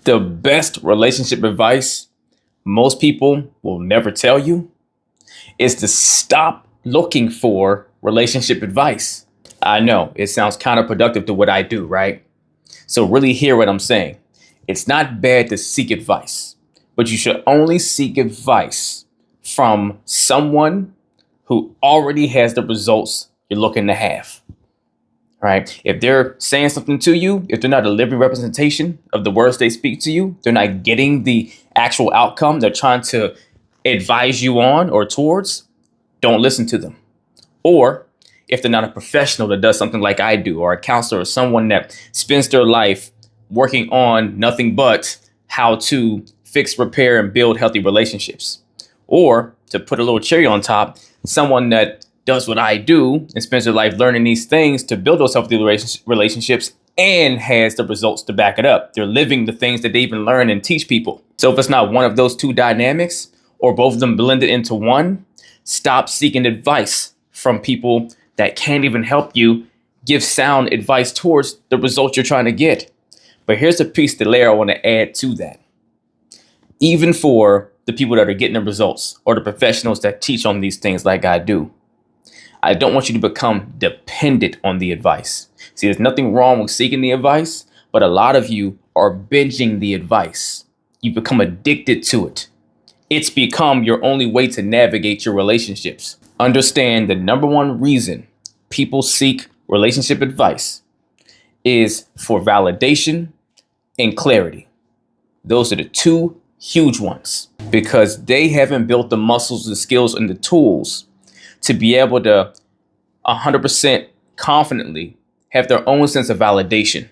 The best relationship advice most people will never tell you is to stop looking for relationship advice. I know it sounds counterproductive to what I do, right? So, really hear what I'm saying. It's not bad to seek advice, but you should only seek advice from someone who already has the results you're looking to have. Right? If they're saying something to you, if they're not a living representation of the words they speak to you, they're not getting the actual outcome they're trying to advise you on or towards, don't listen to them. Or if they're not a professional that does something like I do, or a counselor, or someone that spends their life working on nothing but how to fix, repair, and build healthy relationships. Or to put a little cherry on top, someone that does what I do and spends their life learning these things to build those healthy relationships and has the results to back it up. They're living the things that they even learn and teach people. So if it's not one of those two dynamics or both of them blended into one, stop seeking advice from people that can't even help you give sound advice towards the results you're trying to get. But here's a piece that layer I want to add to that. Even for the people that are getting the results or the professionals that teach on these things like I do, I don't want you to become dependent on the advice. See, there's nothing wrong with seeking the advice, but a lot of you are binging the advice. You become addicted to it. It's become your only way to navigate your relationships. Understand the number one reason people seek relationship advice is for validation and clarity. Those are the two huge ones because they haven't built the muscles, the skills, and the tools to be able to 100% confidently have their own sense of validation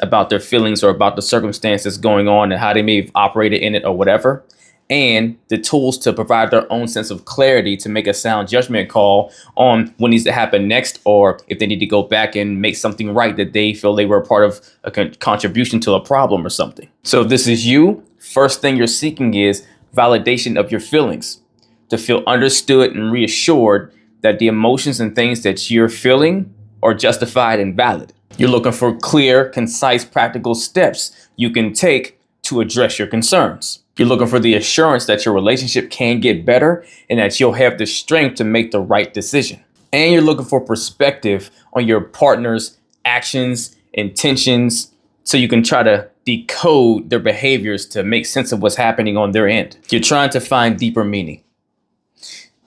about their feelings or about the circumstances going on and how they may have operated in it or whatever, and the tools to provide their own sense of clarity to make a sound judgment call on what needs to happen next, or if they need to go back and make something right that they feel they were a part of a contribution to a problem or something. So if this is you, first thing you're seeking is validation of your feelings, to feel understood and reassured that the emotions and things that you're feeling are justified and valid. You're looking for clear, concise, practical steps you can take to address your concerns. You're looking for the assurance that your relationship can get better and that you'll have the strength to make the right decision. And you're looking for perspective on your partner's actions, intentions, so you can try to decode their behaviors to make sense of what's happening on their end. You're trying to find deeper meaning.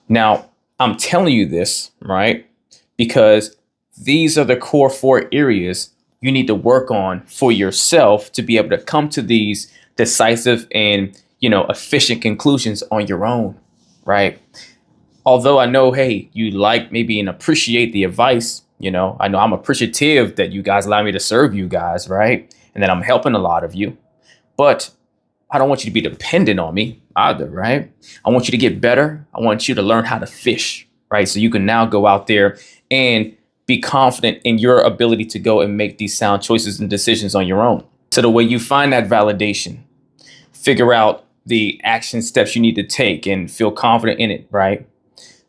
Now, I'm telling you this, right? Because these are the core four areas you need to work on for yourself to be able to come to these decisive and, efficient conclusions on your own, right? Although I know, hey, you like maybe and appreciate the advice, I know I'm appreciative that you guys allow me to serve you guys, right? And that I'm helping a lot of you. But I don't want you to be dependent on me either, right? I want you to get better. I want you to learn how to fish, right? So you can now go out there and be confident in your ability to go and make these sound choices and decisions on your own. So the way you find that validation, figure out the action steps you need to take and feel confident in it, right?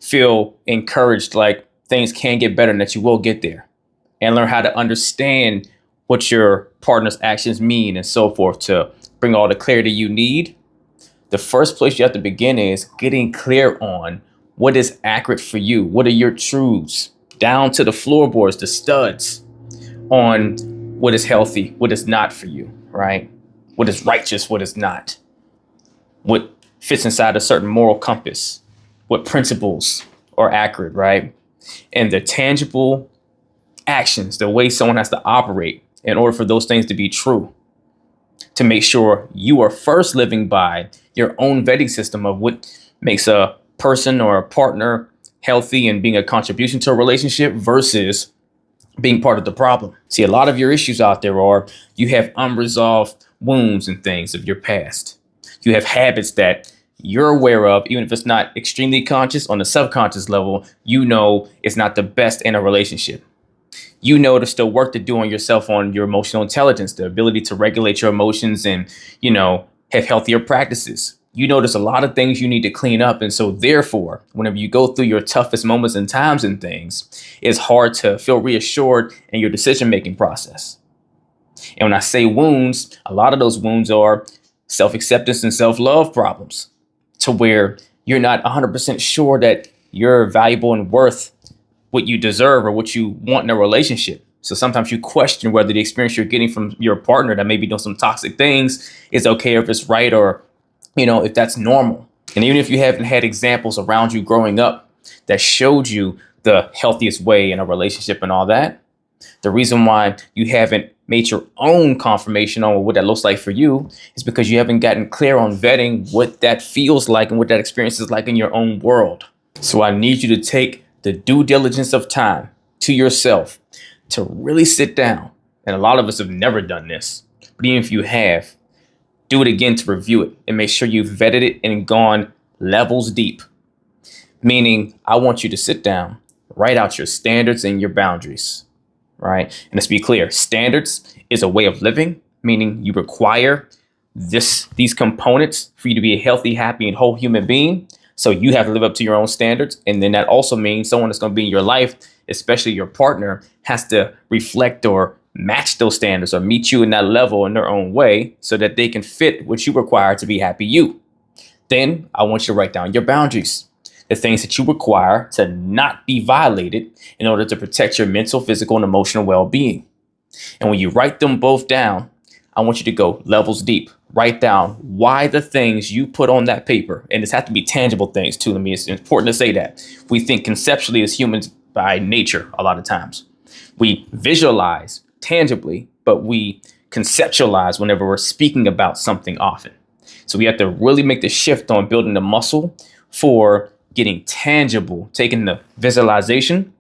Feel encouraged like things can get better and that you will get there, and learn how to understand what your partner's actions mean and so forth to bring all the clarity you need. The first place you have to begin is getting clear on what is accurate for you. What are your truths, down to the floorboards, the studs, on what is healthy, what is not for you, right? What is righteous, what is not, what fits inside a certain moral compass, what principles are accurate, right? And the tangible actions, the way someone has to operate in order for those things to be true, to make sure you are first living by your own vetting system of what makes a person or a partner healthy and being a contribution to a relationship versus being part of the problem. See, a lot of your issues out there are you have unresolved wounds and things of your past. You have habits that you're aware of, even if it's not extremely conscious. On the subconscious level, it's not the best in a relationship. There's still work to do on yourself, on your emotional intelligence, the ability to regulate your emotions and, have healthier practices. There's a lot of things you need to clean up. And so therefore, whenever you go through your toughest moments and times and things, it's hard to feel reassured in your decision-making process. And when I say wounds, a lot of those wounds are self-acceptance and self-love problems, to where you're not 100% sure that you're valuable and worth what you deserve or what you want in a relationship. So sometimes you question whether the experience you're getting from your partner that maybe doing some toxic things is okay, or if it's right, or, if that's normal. And even if you haven't had examples around you growing up that showed you the healthiest way in a relationship and all that, the reason why you haven't made your own confirmation on what that looks like for you is because you haven't gotten clear on vetting what that feels like and what that experience is like in your own world. So I need you to take the due diligence of time to yourself to really sit down. And a lot of us have never done this, but even if you have, do it again to review it and make sure you've vetted it and gone levels deep. Meaning, I want you to sit down, write out your standards and your boundaries, right? And let's be clear, standards is a way of living, meaning you require these components for you to be a healthy, happy, and whole human being. So you have to live up to your own standards. And then that also means someone that's going to be in your life, especially your partner, has to reflect or match those standards or meet you in that level in their own way so that they can fit what you require to be happy you. Then I want you to write down your boundaries, the things that you require to not be violated in order to protect your mental, physical, and emotional well-being. And when you write them both down, I want you to go levels deep. Write down why the things you put on that paper, and this has to be tangible things too. I mean, it's important to say that. We think conceptually as humans by nature a lot of times. We visualize tangibly, but we conceptualize whenever we're speaking about something often. So we have to really make the shift on building the muscle for getting tangible, taking the visualization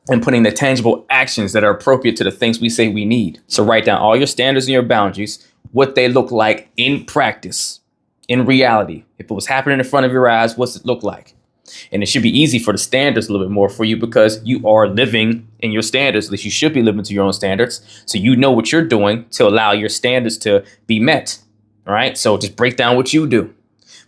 and putting the tangible actions that are appropriate to the things we say we need. So write down all your standards and your boundaries, what they look like in practice, in reality. If it was happening in front of your eyes, what's it look like? And it should be easy for the standards a little bit more for you because you are living in your standards. At least you should be living to your own standards. So you know what you're doing to allow your standards to be met. All right. So just break down what you do.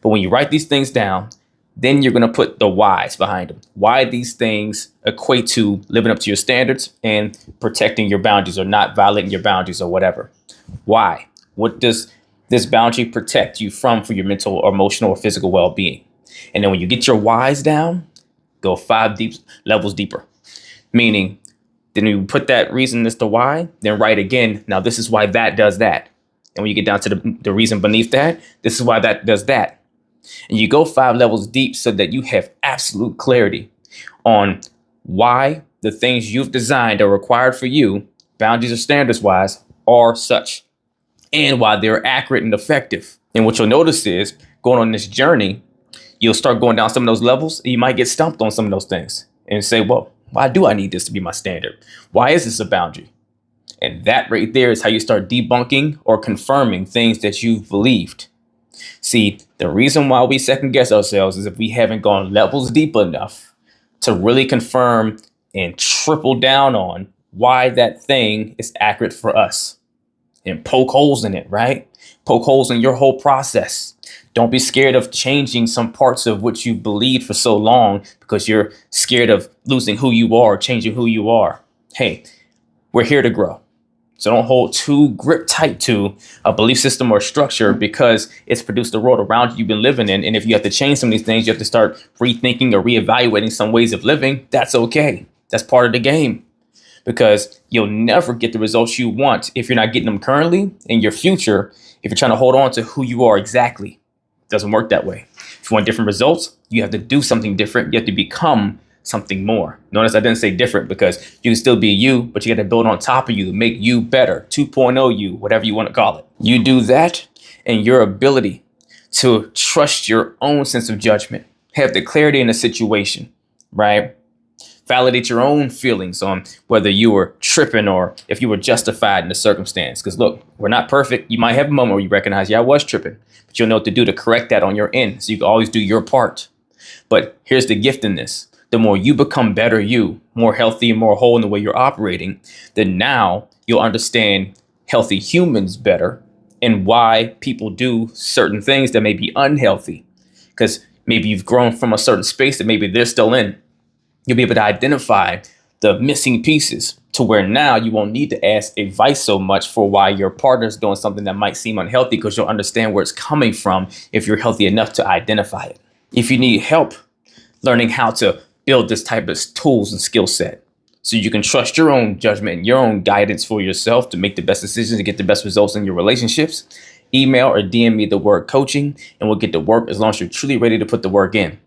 But when you write these things down, then you're going to put the whys behind them. Why these things equate to living up to your standards and protecting your boundaries or not violating your boundaries or whatever. Why? What does this boundary protect you from for your mental or emotional or physical well-being? And then when you get your whys down, go 5 levels deeper. Meaning, then you put that reason as to why, then write again. Now, this is why that does that. And when you get down to the reason beneath that, this is why that does that. And you go 5 levels deep so that you have absolute clarity on why the things you've designed are required for you, boundaries or standards wise, are such, and why they're accurate and effective. And what you'll notice is going on this journey, you'll start going down some of those levels. And you might get stumped on some of those things and say, well, why do I need this to be my standard? Why is this a boundary? And that right there is how you start debunking or confirming things that you've believed. See, the reason why we second guess ourselves is if we haven't gone levels deep enough to really confirm and triple down on why that thing is accurate for us and poke holes in it, right? Poke holes in your whole process. Don't be scared of changing some parts of what you believed for so long because you're scared of losing who you are, changing who you are. Hey, we're here to grow. So don't hold too grip tight to a belief system or structure because it's produced the world around you you've been living in. And if you have to change some of these things, you have to start rethinking or reevaluating some ways of living. That's okay. That's part of the game because you'll never get the results you want if you're not getting them currently. In your future, if you're trying to hold on to who you are exactly, it doesn't work that way. If you want different results, you have to do something different. You have to become something more. Notice I didn't say different because you can still be you, but you got to build on top of you to make you better, 2.0 you, whatever you want to call it. You do that and your ability to trust your own sense of judgment, have the clarity in the situation, right? Validate your own feelings on whether you were tripping or if you were justified in the circumstance. Because look, we're not perfect. You might have a moment where you recognize, yeah, I was tripping, but you'll know what to do to correct that on your end. So you can always do your part. But here's the gift in this. The more you become better you, more healthy and more whole in the way you're operating, then now you'll understand healthy humans better and why people do certain things that may be unhealthy. Because maybe you've grown from a certain space that maybe they're still in. You'll be able to identify the missing pieces to where now you won't need to ask advice so much for why your partner's doing something that might seem unhealthy, because you'll understand where it's coming from if you're healthy enough to identify it. If you need help learning how to build this type of tools and skill set so you can trust your own judgment and your own guidance for yourself to make the best decisions and get the best results in your relationships, email or DM me the word coaching and we'll get to work as long as you're truly ready to put the work in.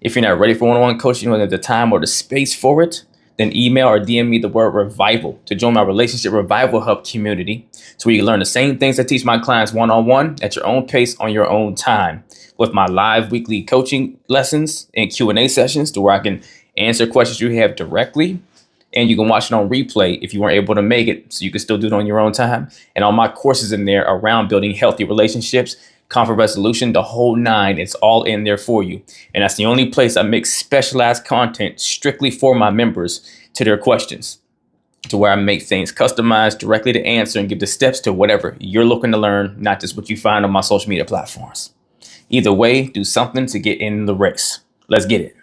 If you're not ready for one-on-one coaching, you don't have the time or the space for it, then email or DM me the word revival to join my Relationship Revival Hub community. So where you can learn the same things I teach my clients one-on-one at your own pace on your own time, with my live weekly coaching lessons and Q&A sessions to where I can answer questions you have directly. And you can watch it on replay if you weren't able to make it, so you can still do it on your own time. And all my courses in there around building healthy relationships, conflict resolution, the whole nine, it's all in there for you. And that's the only place I make specialized content strictly for my members to their questions, to where I make things customized directly to answer and give the steps to whatever you're looking to learn, not just what you find on my social media platforms. Either way, do something to get in the race. Let's get it.